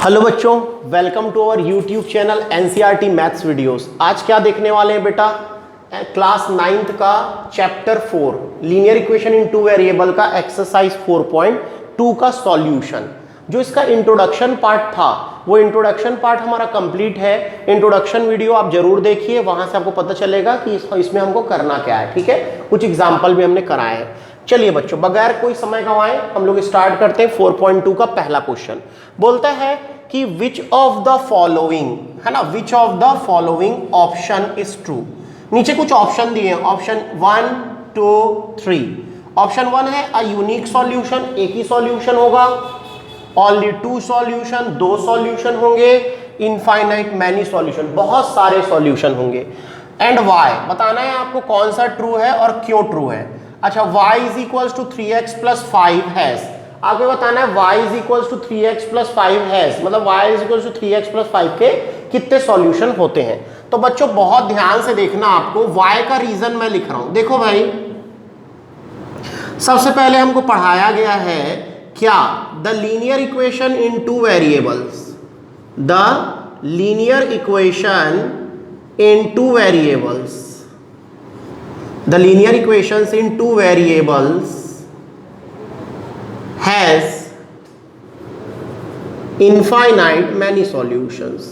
Hello बच्चों, welcome to our YouTube channel NCERT maths videos. आज क्या देखने वाले हैं बेटा? क्लास 9th का chapter 4 linear equation in two variable का एक्सरसाइज 4.2 का सॉल्यूशन। जो इसका इंट्रोडक्शन पार्ट था वो इंट्रोडक्शन पार्ट हमारा कंप्लीट है। इंट्रोडक्शन वीडियो आप जरूर देखिए, वहां से आपको पता चलेगा कि इसमें हमको करना क्या है। ठीक है, कुछ एग्जाम्पल भी हमने कराए हैं। चलिए बच्चों, बगैर कोई समय गंवाए हम लोग स्टार्ट करते हैं। 4.2 का पहला क्वेश्चन बोलता है कि विच ऑफ द फॉलोइंग, है ना, which of the following option is true. नीचे कुछ ऑप्शन दिए हैं, ऑप्शन 1 2 3। ऑप्शन 1 है अ यूनिक सॉल्यूशन, एक ही सॉल्यूशन होगा। ओनली 2 सॉल्यूशन, 2 सॉल्यूशन होंगे। इनफाइनाइट मैनी सॉल्यूशन, बहुत सारे सॉल्यूशन होंगे। एंड वाई, बताना है आपको कौन सा ट्रू है और क्यों ट्रू है। अच्छा, y is equals to 3x plus 5 has, आपको बताना है y is equals to 3x plus 5 has, मतलब y is equals to 3x plus 5 के कितने सॉल्यूशन होते हैं। तो बच्चों बहुत ध्यान से देखना, आपको y का रीजन मैं लिख रहा हूं। देखो भाई, सबसे पहले हमको पढ़ाया गया है क्या, the linear equation in two variables, the linear equation in two variables, the linear equations in two variables has infinite many solutions,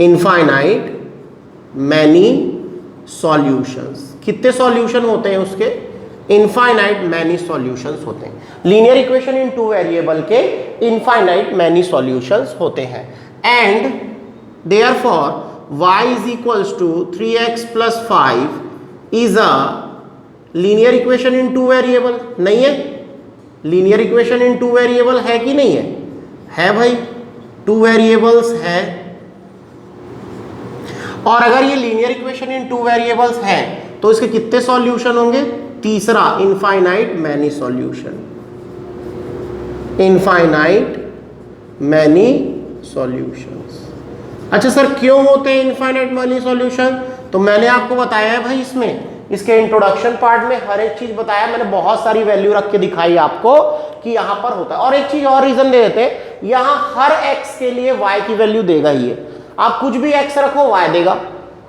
infinite many solutions। कितने सॉल्यूशन होते हैं उसके? इनफाइनाइट मैनी सॉल्यूशंस होते हैं। Linear equation in two variable के infinite many solutions होते हैं। And therefore y is equals to 3x plus 5 is a linear equation in two variable. नहीं है? Linear equation in two variable है कि नहीं है? है भाई, 2 वेरिएबल्स है। और अगर ये लीनियर इक्वेशन इन 2 वेरिएबल्स है तो इसके कितने सॉल्यूशन होंगे? तीसरा, infinite many solution, infinite many solutions. अच्छा सर, क्यों होते हैं इनफाइनाइट मैनी सॉल्यूशन? तो मैंने आपको बताया है भाई, इसमें इसके इंट्रोडक्शन पार्ट में हर एक चीज बताया मैंने, बहुत सारी वैल्यू रख के दिखाई आपको कि यहां पर होता है। और एक चीज और रीजन दे देते, यहां हर x के लिए y की वैल्यू देगा ही है। आप कुछ भी x रखो y देगा,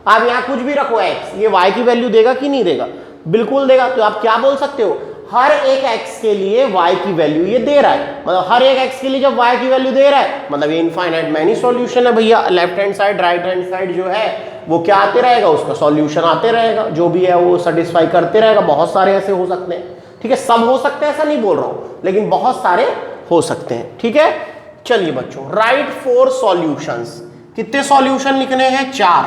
आप यहां कुछ भी रखो x, ये y की वैल्यू देगा कि नहीं देगा? बिल्कुल देगा। तो आप क्या बोल सकते हो, हर एक x के लिए y की वैल्यू ये दे रहा है, मतलब हर एक x के लिए जब y की वैल्यू दे रहा है मतलब ये इनफाइनाइट मैनी सॉल्यूशन है भैया। Left hand side right hand side जो है वो क्या आते रहेगा, उसका सॉल्यूशन आते रहेगा, जो भी है वो सेटिस्फाई करते रहेगा। बहुत सारे ऐसे हो सकते हैं, ठीक है, सब हो सकते हैं ऐसा नहीं बोल रहा हूं, लेकिन बहुत सारे हो सकते हैं। ठीक है, चलिए बच्चों, राइट 4 सॉल्यूशंस। कितने सॉल्यूशन लिखने हैं? 4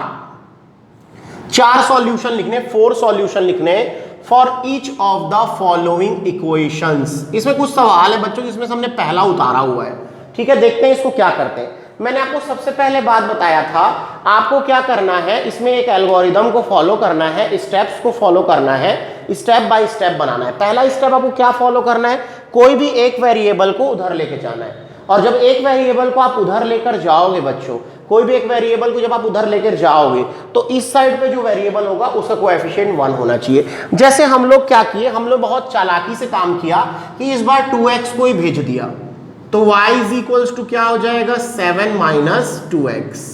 सॉल्यूशन लिखने, 4 सॉल्यूशन लिखने for each of the following equations. इसमें कुछ सवाल है बच्चों, इसमें से हमने पहला उतारा हुआ है। ठीक है, देखते हैं इसको क्या करते हैं। मैंने आपको सबसे पहले बात बताया था, आपको क्या करना है, इसमें एक एल्गोरिदम को फॉलो करना है, स्टेप्स को फॉलो करना है, स्टेप बाय स्टेप बनाना है। पहला स्टेप आपको क्या फॉलो करना है, कोई भी एक वेरिएबल को उधर लेके जाना है। और जब एक वेरिएबल को आप उधर लेकर जाओगे बच्चों, कोई भी एक वेरिएबल को जब आप उधर लेकर जाओगे तो इस साइड पे जो वेरिएबल होगा उसका कोएफिशिएंट 1 होना चाहिए। जैसे हम लोग क्या किए, हम लोग बहुत चालाकी से काम किया कि इस बार 2x को ही भेज दिया, तो y इज इक्वल्स टू क्या हो जाएगा, 7 माइनस 2x,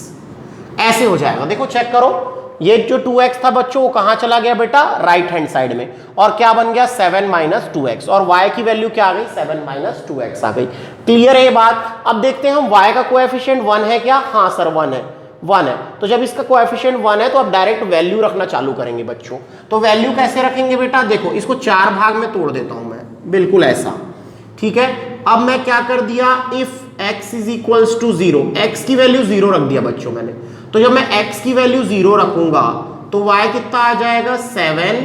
ऐसे हो जाएगा। देखो चेक करो, ये जो 2x था बच्चों वो कहां चला गया बेटा, राइट हैंड साइड में, और क्या बन गया 7 माइनस 2x, और y की वैल्यू क्या आ गई, 7 माइनस 2x आ गई। क्लियर है ये बात? अब देखते हैं हम y का कोएफिशिएंट 1 है क्या? हाँ सर 1 है, 1 है। तो जब इसका कोएफिशिएंट 1 है तो आप डायरेक्ट वैल्यू रखना चालू करेंगे बच्चों। तो वैल्यू कैसे रखेंगे बेटा? देखो इसको 4 भाग में तोड़ देता हूं मैं, बिल्कुल ऐसा। ठीक है, अब मैं क्या कर दिया, if x is equals to 0, x की वैल्यू 0 रख दिया बच्चों मैंने। तो जब मैं x की वैल्यू 0 रखूंगा तो y कितना आ जाएगा, 7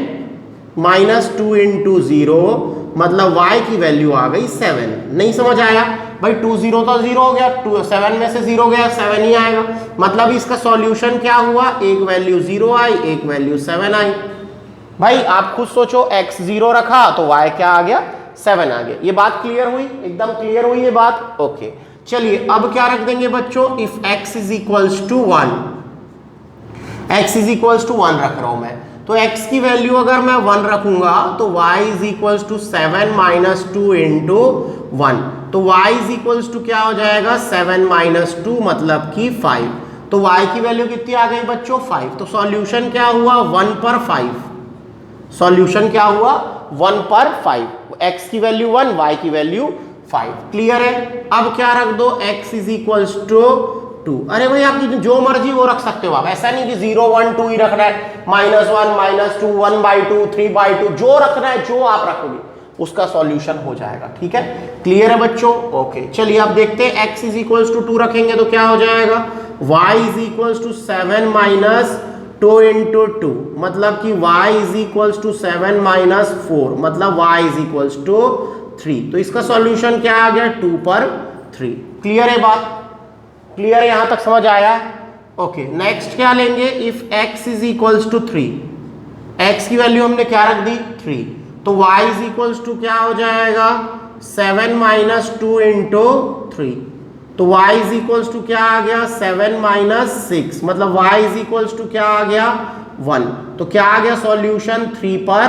माइनस 2 इंटू 0, मतलब y की वैल्यू आ गई 7। नहीं समझ आया भाई? 2 0 तो 0 हो गया, 7 में से 0 गया, 7 ही आएगा। मतलब इसका सॉल्यूशन क्या हुआ, एक वैल्यू 0 आई, एक वैल्यू 7 आई। भाई आप खुद सोचो, x 0 रखा तो y क्या आ गया, 7 आ गया। ये बात क्लियर हुई? एकदम क्लियर हुई ये बात? ओके, चलिए अब क्या रख देंगे बच्चों, if x is equals to 1, x is equals to 1 रख रहा हूं मैं। तो x की वैल्यू अगर मैं 1 रखूंगा तो y is equals to 7 minus 2 into 1, तो y इज इक्वल्स टू क्या हो जाएगा 7 माइनस 2 मतलब कि 5, तो y की वैल्यू कितनी आ गई बच्चों 5, तो सॉल्यूशन क्या हुआ 1 पर 5, सॉल्यूशन क्या हुआ 1 पर 5, x की वैल्यू 1 y की वैल्यू 5, क्लियर है। अब क्या रख दो x इज इक्वल्स टू 2, अरे भाई आप जो मर्जी वो रख सकते हो आप, ऐसा नहीं कि 0 1 2 ही रखना है, -1 -2 1/2 3/2 जो रखना है जो आप रखोगे उसका सॉल्यूशन हो जाएगा, ठीक है, क्लियर है बच्चों। ओके चलिए अब देखते हैं x इज इक्वल्स टू 2 रखेंगे तो क्या हो जाएगा y is equals to 7 minus 2 into 2 मतलब कि y is equals to 7 minus 4 मतलब y इज इक्वल्स टू 3, तो इसका सॉल्यूशन क्या आ गया 2 पर 3, क्लियर है बात, क्लियर है, यहां तक समझ आया। ओके नेक्स्ट क्या लेंगे, if x is equals to 3, x की वैल्यू हमने क्या रख दी 3, तो y इज इक्वल्स टू क्या हो जाएगा 7 माइनस 2 इंटू 3, तो y इज इक्वल्स टू क्या आ गया 7 माइनस 6 मतलब y इज इक्वल्स टू क्या आ गया 1, तो क्या आ गया सॉल्यूशन 3 पर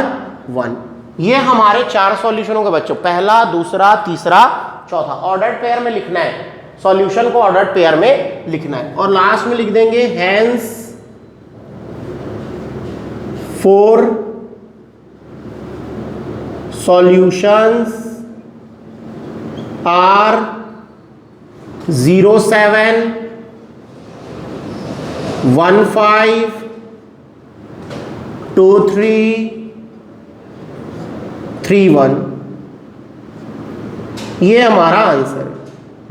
1। ये हमारे 4 सॉल्यूशन हो गए बच्चों, पहला दूसरा तीसरा चौथा, ऑर्डर्ड पेयर में लिखना है, सॉल्यूशन को ऑर्डर्ड पेयर में लिखना है, और लास्ट में लिख देंगे हेंस 4 सॉल्यूशंस आर 07 15 23 31, ये हमारा आंसर है,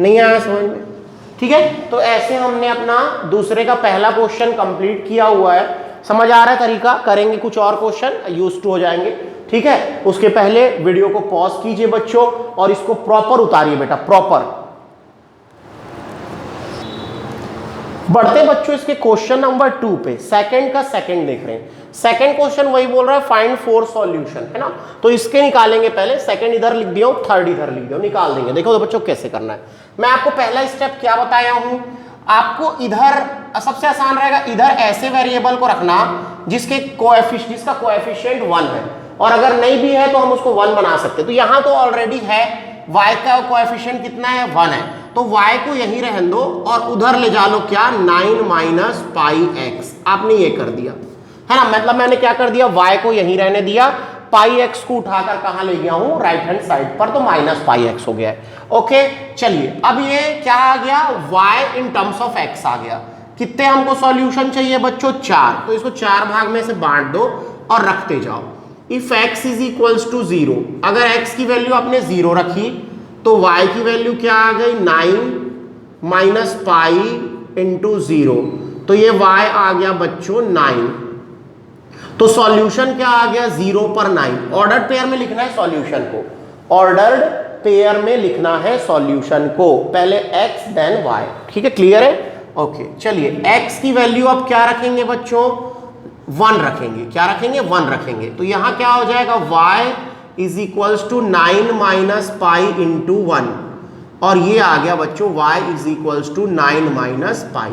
नहीं आया समझ में, ठीक है। तो ऐसे हमने अपना दूसरे का पहला क्वेश्चन कंप्लीट किया हुआ है, समझ आ रहा है तरीका, करेंगे कुछ और क्वेश्चन यूज टू हो जाएंगे, ठीक है। उसके पहले वीडियो को पॉज कीजिए बच्चों और इसको प्रॉपर उतारिए बेटा, प्रॉपर। बढ़ते बच्चों इसके क्वेश्चन नंबर 2 पे, सेकंड का सेकंड देख रहे हैं, सेकंड क्वेश्चन वही बोल रहा है फाइंड 4 सॉल्यूशन, है ना, तो इसके निकालेंगे पहले, सेकंड इधर लिख दिया, थर्ड इधर लिख दिया, निकाल देंगे। देखो तो बच्चों कैसे करना है, मैं आपको पहला स्टेप क्या बताया हूं, आपको इधर सबसे आसान रहेगा, इधर ऐसे वेरिएबल को रखना जिसका कोएफिशिएंट 1 है, और अगर नहीं भी है तो हम उसको 1 बना सकते हैं, तो यहां तो ऑलरेडी है, y का कोएफिशिएंट कितना है 1 है, तो y को यहीं रहने दो और उधर ले जा लो क्या 9 माइनस पाई एक्स, आपने ये कर दिया है ना, मतलब मैंने क्या कर दिया y को यहीं रहने दिया, पाई एक्स को उठाकर कहां ले गया हूं राइट हैंड साइड पर, तो माइनस पाई एक्स हो गया है। ओके चलिए अब ये क्या आ गया y in terms of x आ गया, कितने हमको सॉल्यूशन चाहिए बच्चों 4, तो इसको 4 भाग में से बांट दो और रखते जाओ। If x is equals to 0, अगर x की वैल्यू आपने 0 रखी तो y की वैल्यू क्या आ गई 9 माइनस पाई इंटू 0, तो ये y आ गया बच्चों 9, तो सॉल्यूशन क्या आ गया 0 पर 9, ऑर्डर्ड पेयर में लिखना है सॉल्यूशन को, ऑर्डर्ड पेयर में लिखना है सॉल्यूशन को, पहले x देन y, ठीक है, क्लियर है। ओके चलिए x की वैल्यू अब क्या रखेंगे बच्चों 1 रखेंगे, क्या रखेंगे 1 रखेंगे, तो यहां क्या हो जाएगा y is equals to 9 minus pi into 1, और ये आ गया बच्चों y is equals to 9 minus pi,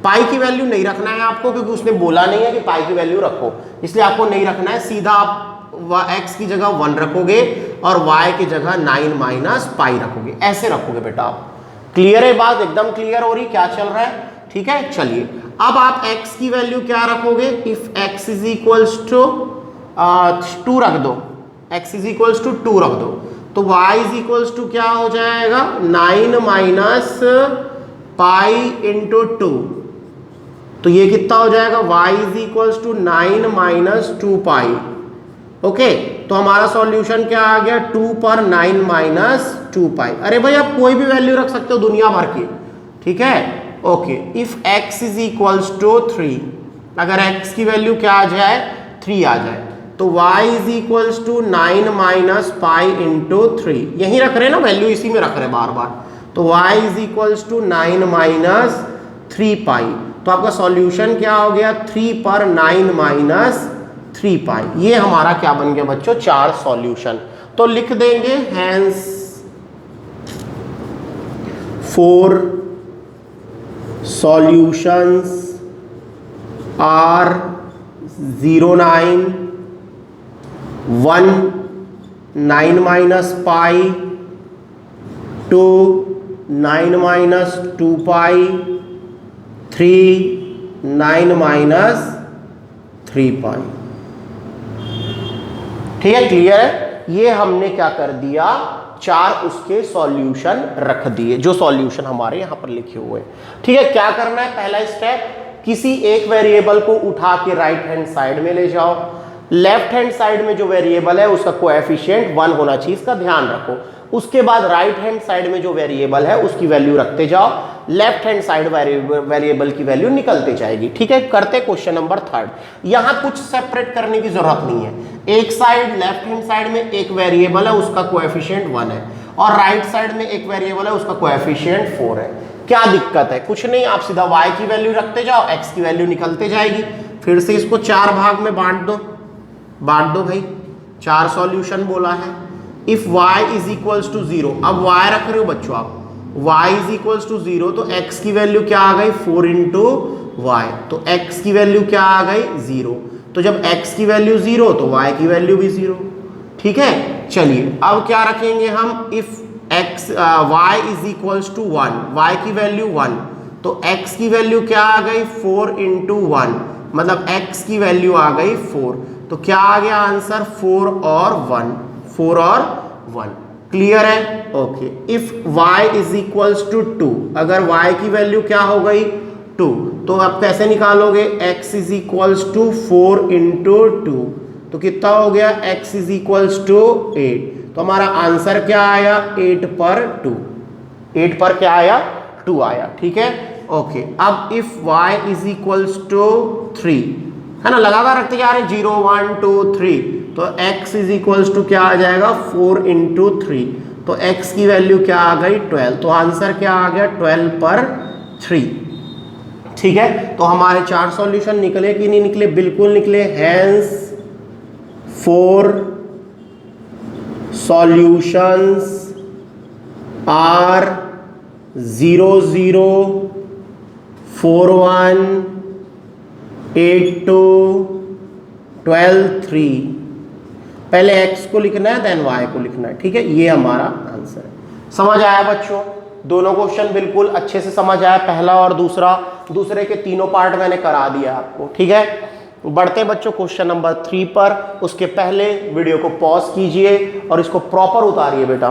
pi की वैल्यू नहीं रखना है आपको क्योंकि उसने बोला नहीं है कि पाई की वैल्यू रखो, इसलिए आपको नहीं रखना है, सीधा आप x की जगह 1 रखोगे और y की जगह 9 माइनस पाई रखोगे, ऐसे रखोगे बेटा आप, क्लियर है बात, एकदम क्लियर हो रही क्या चल रहा है, ठीक है। चलिए अब आप x की वैल्यू क्या रखोगे, if x is equals to 2 रख दो, x इज इक्वल्स टू 2 रख दो, तो y इज इक्वल्स टू क्या हो जाएगा 9 माइनस पाई इंटू 2, तो ये कितना हो जाएगा y is equals to 9 minus 2 pi, okay, तो हमारा सॉल्यूशन क्या आ गया 2 पर 9 माइनस 2 पाई, अरे भाई आप कोई भी वैल्यू रख सकते हो दुनिया भर की, ठीक है। Okay if x is equals to 3, अगर x की वैल्यू क्या आ जाए 3 आ जाए, तो y is equals to 9 minus pi into 3, यही रख रहे हैं ना वैल्यू, इसी में रख रहे हैं बार बार, तो y is equals to 9 minus 3 pi, तो आपका सॉल्यूशन क्या हो गया 3 पर 9 माइनस 3 पाई, ये हमारा क्या बन गया बच्चों 4 सॉल्यूशन, तो लिख देंगे hence 4 solutions are 0 9 1 9 minus pi 2 9 minus 2 pi 3 9 minus 3 पाई। ठीक है, क्लियर है। ये हमने क्या कर दिया, चार उसके सॉल्यूशन रख दिए जो सॉल्यूशन हमारे यहां पर लिखे हुए हैं। ठीक है, क्या करना है, पहला स्टेप, किसी एक वेरिएबल को उठा के राइट हैंड साइड में ले जाओ। लेफ्ट हैंड साइड में जो वेरिएबल है उसका कोएफिशिएंट 1 होना चाहिए, इसका ध्यान रखो। उसके बाद राइट हैंड साइड में जो वेरिएबल है उसकी वैल्यू रखते जाओ, लेफ्ट हैंड साइड वेरिएबल की वैल्यू निकलते जाएगी। ठीक है, करते क्वेश्चन नंबर 3। यहां कुछ सेपरेट करने की जरूरत नहीं है। एक साइड लेफ्ट हैंड साइड में एक वेरिएबल है उसका कोएफिशिएंट 1 है और राइट साइड में एक वेरिएबल है उसका कोएफिशिएंट 4 है। क्या दिक्कत है, कुछ नहीं, आप सीधा y की वैल्यू रखते जाओ, x की वैल्यू निकलते जाएगी। फिर से इसको 4 भाग में बांट दो भाई, 4 सॉल्यूशन बोला है। If y is equals to 0, अब y रख रहे हो बच्चों आप, y इज इक्वल्स टू 0 तो x की वैल्यू क्या आ गई 4 इंटू y, तो x की वैल्यू क्या आ गई 0। तो जब x की वैल्यू 0 तो y की वैल्यू भी 0। ठीक है, चलिए अब क्या रखेंगे हम, if y is equals to 1, y की वैल्यू 1 तो x की वैल्यू क्या आ गई 4 इंटू 1, मतलब x की वैल्यू आ गई 4। तो क्या आ गया आंसर 4 और 1। क्लियर है, okay. If y is equals to 2, अगर y की वैल्यू क्या हो गई 2, तो आप कैसे निकालोगे, x is equals to 4 into 2, तो कितना हो गया, x इज इक्वल्स टू 8। तो हमारा आंसर क्या आया 8 पर 2, 8 पर क्या आया 2 आया। ठीक है, ओके। अब if y is equals to 3, है ना, लगातार रखते जा रहे हैं 0 1 2 3, तो x इज इक्वल्स टू क्या आ जाएगा 4 इंटू 3, तो x की वैल्यू क्या आ गई 12, तो आंसर क्या आ गया 12 पर 3। ठीक है, तो हमारे 4 सॉल्यूशन निकले कि नहीं निकले, बिल्कुल निकले। Hence 4 solutions are 0 0 4 1 8 2 12 3। पहले x को लिखना है देन y को लिखना है। ठीक है, ये हमारा आंसर है। समझ आया बच्चों, दोनों क्वेश्चन बिल्कुल अच्छे से समझ आया, पहला और दूसरा, दूसरे के तीनों पार्ट मैंने करा दिया आपको। ठीक है, बढ़ते बच्चों क्वेश्चन नंबर 3 पर। उसके पहले वीडियो को पॉज कीजिए और इसको प्रॉपर उतारिए बेटा।